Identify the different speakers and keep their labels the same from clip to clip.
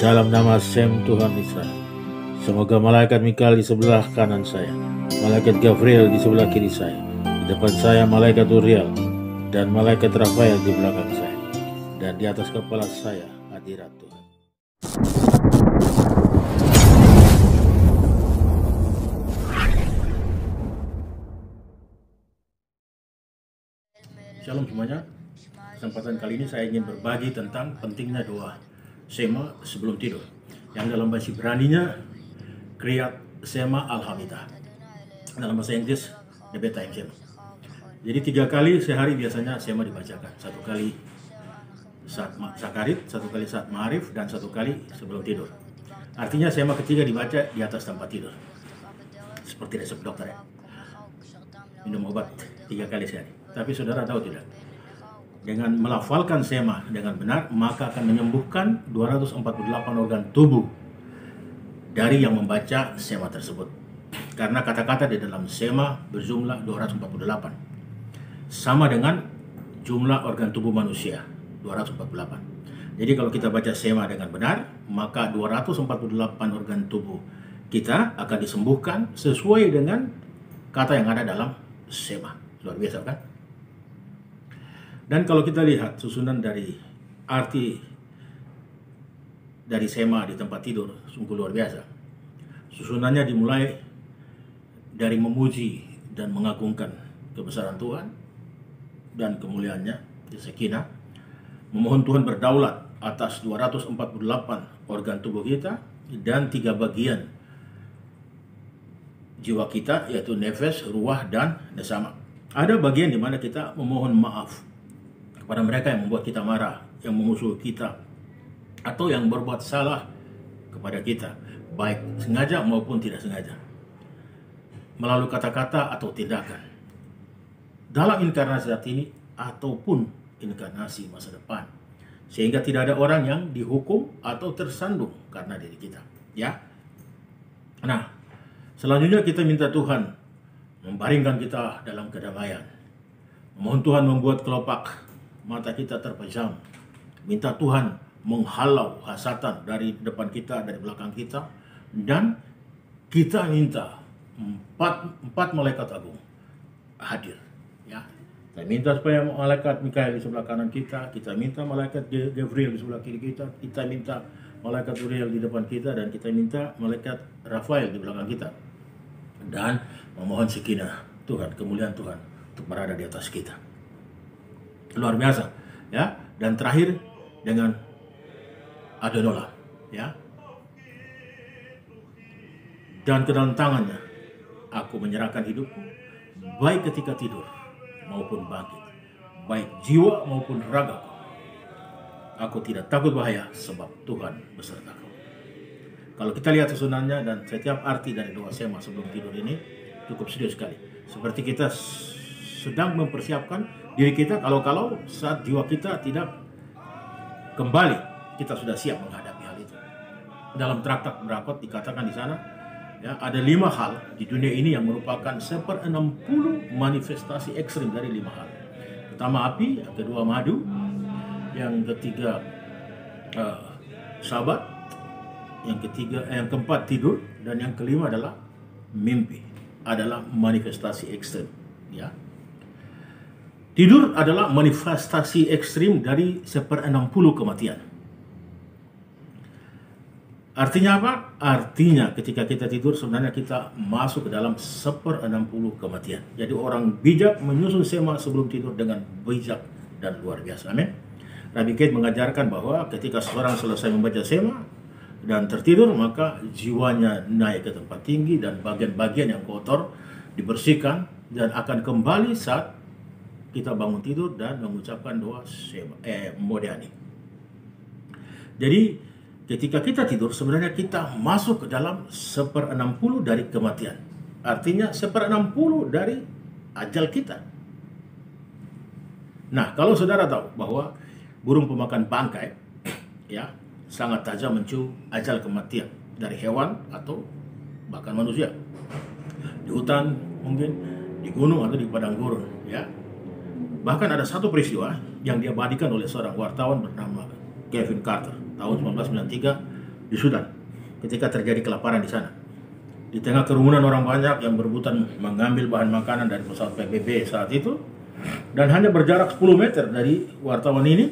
Speaker 1: Dalam nama Sem Tuhan Israel, semoga malaikat Mikael di sebelah kanan saya, malaikat Gabriel di sebelah kiri saya, di depan saya malaikat Uriel, dan malaikat Rafael di belakang saya, dan di atas kepala saya hadirat Tuhan. Shalom semuanya. Kesempatan kali ini saya ingin berbagi tentang pentingnya doa Sema sebelum tidur, yang dalam bahasa Ibraninya Kriyat Sema Al-Hamidah, dalam bahasa Inggris The Bedtime Sema. Jadi 3 kali sehari biasanya Sema dibacakan, 1 kali saat Sakarit, 1 kali saat Ma'arif, dan 1 kali sebelum tidur. Artinya Sema ketiga dibaca di atas tempat tidur, seperti resep dokter ya, minum obat 3 kali sehari. Tapi saudara tahu tidak, dengan melafalkan Sema dengan benar, maka akan menyembuhkan 248 organ tubuh dari yang membaca Sema tersebut. Karena kata-kata di dalam Sema berjumlah 248, sama dengan jumlah organ tubuh manusia, 248. Jadi kalau kita baca Sema dengan benar, maka 248 organ tubuh kita akan disembuhkan sesuai dengan kata yang ada dalam Sema. Luar biasa kan? Dan kalau kita lihat susunan dari arti dari Sema di tempat tidur, sungguh luar biasa. Susunannya dimulai dari memuji dan mengagungkan kebesaran Tuhan dan kemuliaannya, Sakinah, memohon Tuhan berdaulat atas 248 organ tubuh kita dan 3 bagian jiwa kita, yaitu nefes, ruah, dan nesama. Ada bagian di mana kita memohon maaf kepada mereka yang membuat kita marah, yang memusuhi kita, atau yang berbuat salah kepada kita, baik sengaja maupun tidak sengaja, melalui kata-kata atau tindakan, dalam inkarnasi saat ini ataupun inkarnasi masa depan, sehingga tidak ada orang yang dihukum atau tersandung karena diri kita. Ya. Nah, selanjutnya kita minta Tuhan membaringkan kita dalam kedamaian. Mohon Tuhan membuat kelopak mata kita terpejam. Minta Tuhan menghalau hasatan dari depan kita, dari belakang kita. Dan kita minta empat malaikat agung hadir. Ya. Kita minta supaya malaikat Mikael di sebelah kanan kita. Kita minta malaikat Gabriel di sebelah kiri kita. Kita minta malaikat Uriel di depan kita. Dan kita minta malaikat Rafael di belakang kita. Dan memohon Sakinah Tuhan, kemuliaan Tuhan untuk berada di atas kita. Luar biasa, ya. Dan terakhir dengan Adonola, ya. Dan ke dalam tangannya aku menyerahkan hidupku, baik ketika tidur maupun bangkit, baik jiwa maupun ragaku. Aku tidak takut bahaya, sebab Tuhan besertaku. Kalau kita lihat susunannya dan setiap arti dari doa Sema sebelum tidur ini cukup serius sekali. Seperti kita sedang mempersiapkan diri kita kalau saat jiwa kita tidak kembali, kita sudah siap menghadapi hal itu. Dalam traktat Berakot dikatakan di sana, ya, ada 5 hal di dunia ini yang merupakan 1/60 manifestasi ekstrim dari 5 hal. Pertama api, yang kedua madu, yang ketiga sabat, yang keempat tidur, dan yang kelima adalah mimpi. Adalah manifestasi ekstrim, ya. Tidur adalah manifestasi ekstrim dari 1/60 kematian. Artinya apa? Artinya ketika kita tidur sebenarnya kita masuk ke dalam 1/60 kematian. Jadi orang bijak menyusun Sema sebelum tidur dengan bijak dan luar biasa. Amin. Rabbi Kate mengajarkan bahwa ketika seorang selesai membaca Sema dan tertidur, maka jiwanya naik ke tempat tinggi dan bagian-bagian yang kotor dibersihkan dan akan kembali saat kita bangun tidur dan mengucapkan doa Sema, Modani. Jadi ketika kita tidur sebenarnya kita masuk ke dalam 1/60 dari kematian. Artinya 1/60 dari ajal kita. Nah, kalau saudara tahu bahwa burung pemakan bangkai, ya, sangat tajam mencium ajal kematian dari hewan atau bahkan manusia. Di hutan mungkin, di gunung atau di padang gurun, ya. Bahkan ada satu peristiwa yang diabadikan oleh seorang wartawan bernama Kevin Carter tahun 1993 di Sudan ketika terjadi kelaparan di sana. Di tengah kerumunan orang banyak yang berebutan mengambil bahan makanan dari pesawat PBB saat itu, dan hanya berjarak 10 meter dari wartawan ini,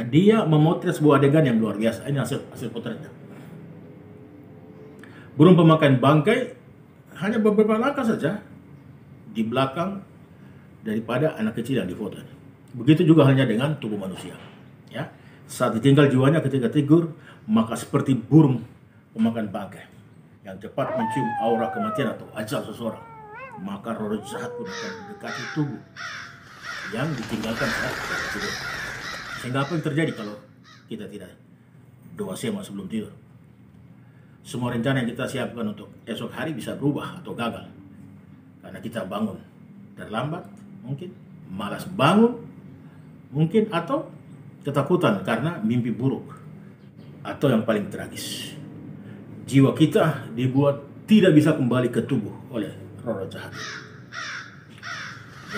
Speaker 1: dia memotret sebuah adegan yang luar biasa. Ini hasil potretnya. Burung pemakan bangkai hanya beberapa langkah saja di belakang daripada anak kecil yang difoto. Begitu juga halnya dengan tubuh manusia. Ya, saat ditinggal jiwanya ketika tidur, maka seperti burung pemakan bangkai yang cepat mencium aura kematian atau ajal seseorang, maka roh jahat pun akan mendekati tubuh yang ditinggalkan saat tidur. Sehingga apa yang terjadi kalau kita tidak doa sema sebelum tidur? Semua rencana yang kita siapkan untuk esok hari bisa berubah atau gagal. Karena kita bangun terlambat, mungkin malas bangun, mungkin, atau ketakutan karena mimpi buruk. Atau yang paling tragis, jiwa kita dibuat tidak bisa kembali ke tubuh oleh roh jahat.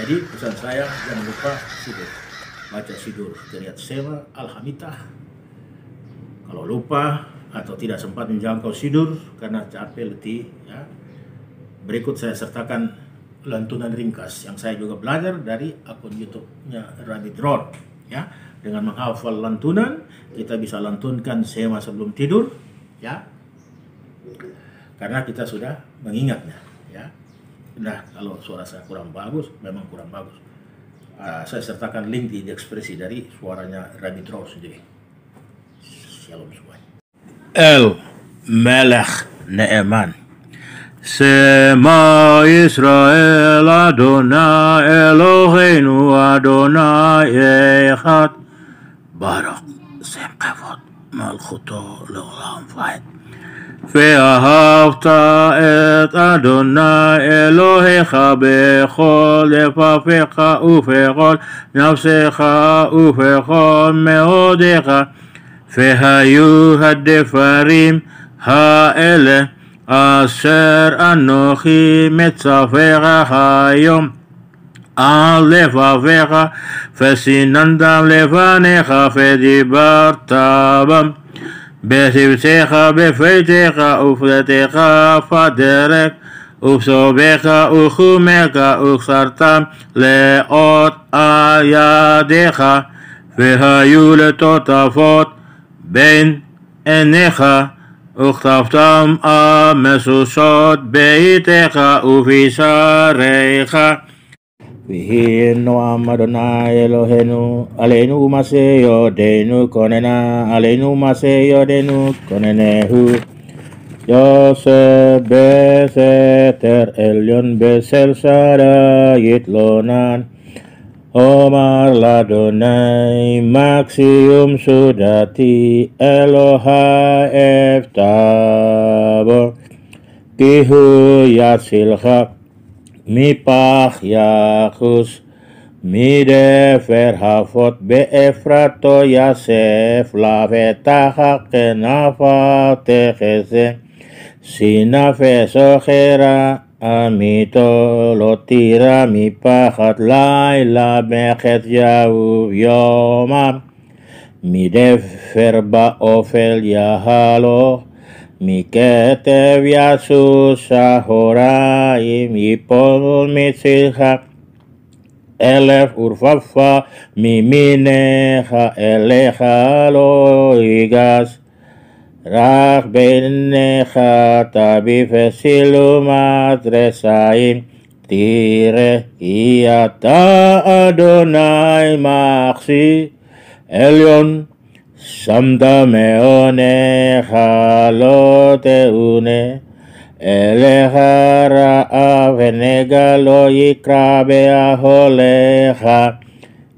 Speaker 1: Jadi pesan saya, jangan lupa sidur. Baca sidur Qiraat Sema, Al-Hamidah. Kalau lupa atau tidak sempat menjangkau sidur karena capek, letih, ya, berikut saya sertakan lantunan ringkas yang saya juga belajar dari akun YouTube-nya Rabbi Dror. Ya, dengan menghafal lantunan, kita bisa lantunkan sema sebelum tidur, ya, karena kita sudah mengingatnya. Ya, nah, kalau suara saya kurang bagus, memang kurang bagus. Saya sertakan link di ekspresi dari suaranya Rabbi Dror sendiri. Shalom semuanya. El Melech Ne'eman. Sema Israel Adonai Eloheinu Adonai Echad Barak Sem Kavod Malchuto Leolam Vaed. ואהבת את אדוני אלוהיך בכל לבבך ובכל נפשך ובכל מאודיך. והיו הדברים האלה אשר אנוכי מצווך היום על לבביך, וסיננתם לבניך ודיברת בם בשבתך בביתך ופלטך בדרך ובסובך וחומך וכסרתם לאות על ידיך, והיו לטוטפות בין עיניך, וכתבתם על משושות ביתך ובשעריך. ויהי נועם אדוני אלוהינו עלינו ומעשה ידינו כוננה, עלינו ומעשה ידינו כוננהו. יוסף בסתר עליון בסל שרה יתלונן, אומר לאדוני מקסיום סעודתי אלוהי אפתע בו, כי הוא יצילך מפח יחוס, מדבר הפות באפרתו יאסף לבטח כנפה תחזה, סינפה סוחרה אמיתו לא תירא מפחד לילה בחציהו יומם, מדבר באופל יהלוך, מכתב יסוס שחוריים יפול מצילך, אלף ורפפה ממינך אליך לא ייגש, רק בעיניך תביט וסילומת רשעים, תראה כי אתה אדוני מחסי עליון, שמת מעונך לא תאונה, אליך רעה ונגע לא יקרא באהליך,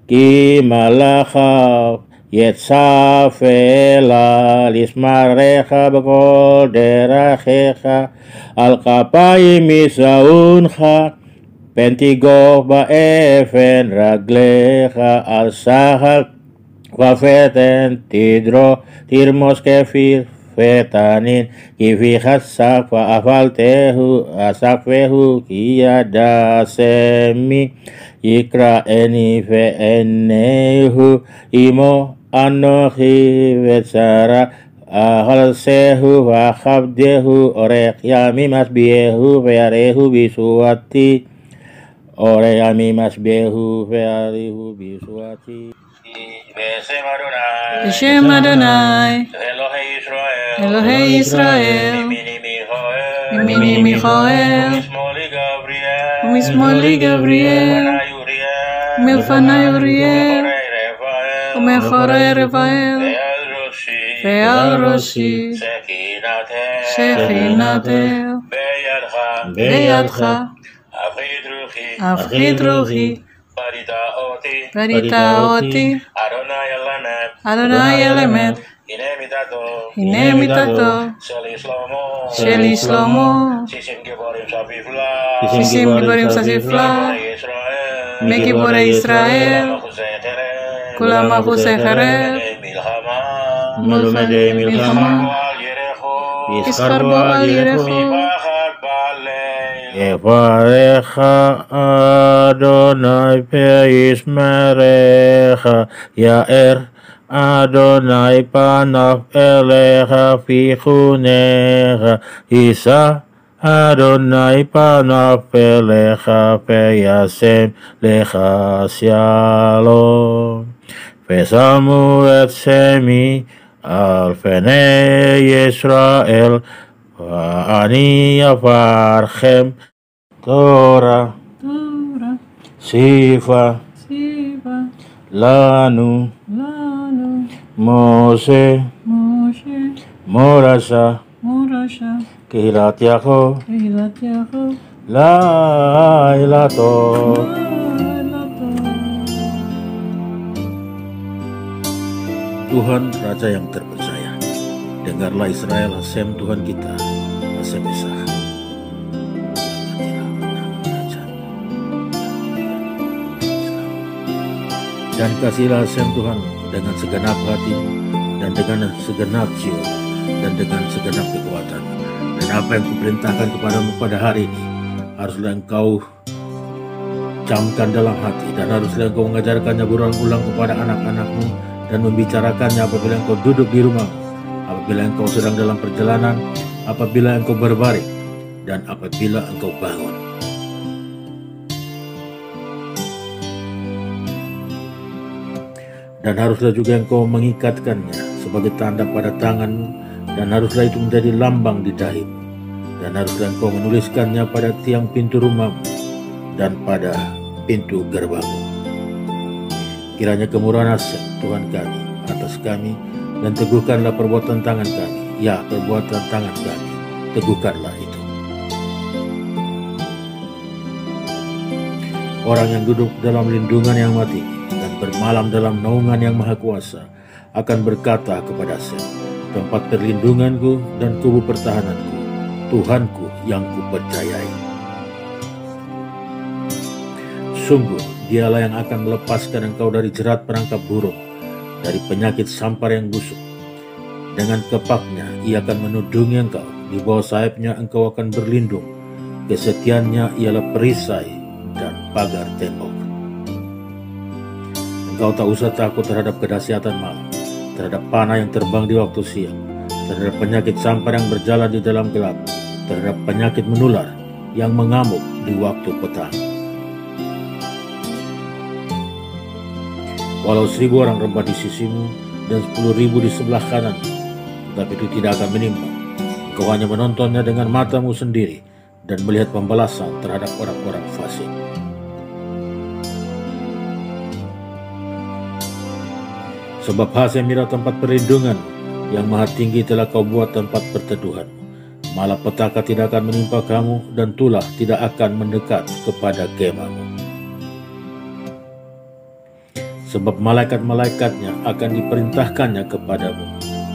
Speaker 1: כי מלאכיו יצף אלה לשמרך בכל דרכיך, על כפיים ישאונך, פן תיגוף באפן רגליך, על סהל ופתן תרמוס כפיר פתנין, כי פיך שק ואפלתהו אספהו, כי ידע סמי יקראני ועיניהו עמו אנוכי וצרה ahal sehu wa khabdehu orek yami mas biehu vearehu bisuati orek yami mas biehu vearehu bisuati.
Speaker 2: Beshem Adonai, Elohei Israel, Mimini Michael, Umismoli Gabriel, Milfanai Uriel, Umechorei Refael, Ve'al Roshi, Shechinatel, Beyadcha, Afchid Ruchi, Parita Oti, Adonai Elemet, Hine Mitato, Sheli Shlomo, Shisim Giborim Sasifla, Mekibore Israel, Kulam Achusei Harel, Mulmede Milchama, Iskarbo Al Yerecho, Yevarecha Adonai pe'ismerecha Ya'er Adonai panav elecha fichunecha Yisa Adonai panav elecha pe'yasem lecha shalom Vesamu et semi al fenei Yisrael Ani avarchem Torah Sifa Lanu Mose Morasa Kehilat Yaakov Lailato. Tuhan Raja yang terpercaya, dengarlah Israel, Hasem Tuhan kita, Hasem Esa. Dan kasihlah Hasem Tuhan dengan segenap hati dan dengan segenap jiwa dan dengan segenap kekuatan. Dan apa yang kuperintahkan kepadamu pada hari ini haruslah engkau camkan dalam hati dan haruslah engkau mengajarkannya berulang-ulang kepada anak-anakmu dan membicarakannya apabila engkau duduk di rumahmu, apabila engkau sedang dalam perjalanan, apabila engkau berbaring, dan apabila engkau bangun. Dan haruslah juga engkau mengikatkannya sebagai tanda pada tanganmu, dan haruslah itu menjadi lambang di dahimu, dan haruslah engkau menuliskannya pada tiang pintu rumahmu dan pada pintu gerbangmu. Kiranya kemurahan Hasem Tuhan kami atas kami, dan teguhkanlah perbuatan tangan kami, ya perbuatan tangan kami, teguhkanlah itu. Orang yang duduk dalam lindungan yang maha tinggi dan bermalam dalam naungan yang maha kuasa akan berkata kepada Hasem, tempat perlindunganku dan kubu pertahananku, Tuhanku yang kupercayai. Sungguh, dialah yang akan melepaskan engkau dari jerat perangkap burung, dari penyakit sampar yang busuk. Dengan kepaknya ia akan menudungi engkau, di bawah sayapnya engkau akan berlindung. Kesetiaannya ialah perisai dan pagar tembok. Engkau tak usah takut terhadap kedahsyatan malam, terhadap panah yang terbang di waktu siang, terhadap penyakit sampar yang berjalan di dalam gelap, terhadap penyakit menular yang mengamuk di waktu petang. Walau 1000 orang rebah di sisimu dan 10.000 di sebelah kanan, tetapi itu tidak akan menimpa. Engkau hanya menontonnya dengan matamu sendiri dan melihat pembalasan terhadap orang-orang fasik. Sebab Hasem adalah tempat perlindungan, yang maha tinggi telah kau buat tempat perteduhan. Malapetaka tidak akan menimpa kamu, dan tulah tidak akan mendekat kepada kemahmu. Sebab malaikat-malaikatnya akan diperintahkannya kepadamu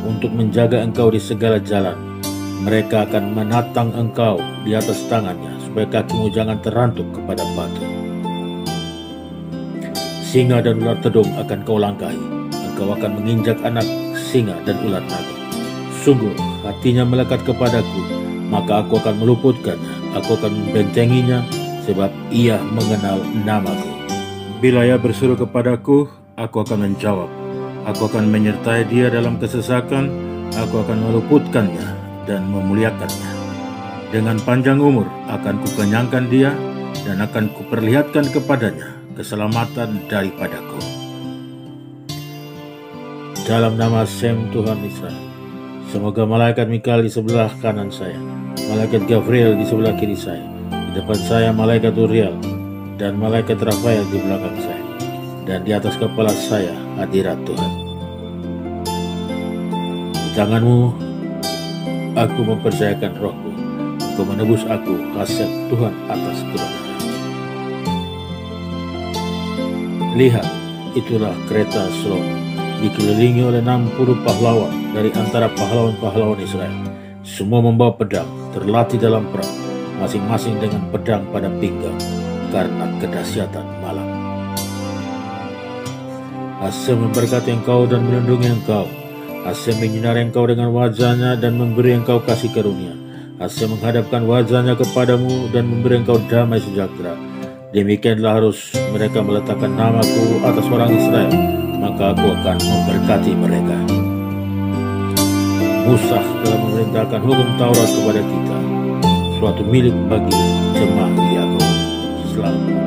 Speaker 2: untuk menjaga engkau di segala jalan. Mereka akan menatang engkau di atas tangannya, supaya kakimu jangan terantuk kepada batu. Singa dan ular tedung akan kau langkahi, engkau akan menginjak anak singa dan ular naga. Sungguh hatinya melekat kepadaku, maka aku akan meluputkannya, aku akan membentenginya, sebab ia mengenal namaku. Bila ia berseru kepadaku, aku akan menjawab. Aku akan menyertai dia dalam kesesakan, Aku akan meluputkannya dan memuliakannya. Dengan panjang umur akan kukenyangkan dia dan akan kuperlihatkan kepadanya keselamatan daripadaku. Dalam nama Sem Tuhan Israel, semoga malaikat Mikael di sebelah kanan saya, malaikat Gabriel di sebelah kiri saya, di depan saya malaikat Uriel, dan malaikat Rafael di belakang saya, dan di atas kepala saya hadirat Tuhan. Di tanganmu aku mempercayakan rohku, untuk menebus aku khasiat Tuhan atas kebenaran. Lihat, itulah kereta Shalom, dikelilingi oleh 60 pahlawan dari antara pahlawan-pahlawan Israel. Semua membawa pedang, terlatih dalam perang, masing-masing dengan pedang pada pinggang, karena kedahsyatan malam. Hasem memberkati engkau dan melindungi engkau. Hasem menyinari engkau dengan wajahnya dan memberi engkau kasih karunia. Hasem menghadapkan wajahnya kepadamu dan memberi engkau damai sejahtera. Demikianlah harus mereka meletakkan namaku atas orang Israel, maka aku akan memberkati mereka. Musa telah memerintahkan hukum Taurat kepada kita, suatu milik bagi jemaat Yakub. Selamat.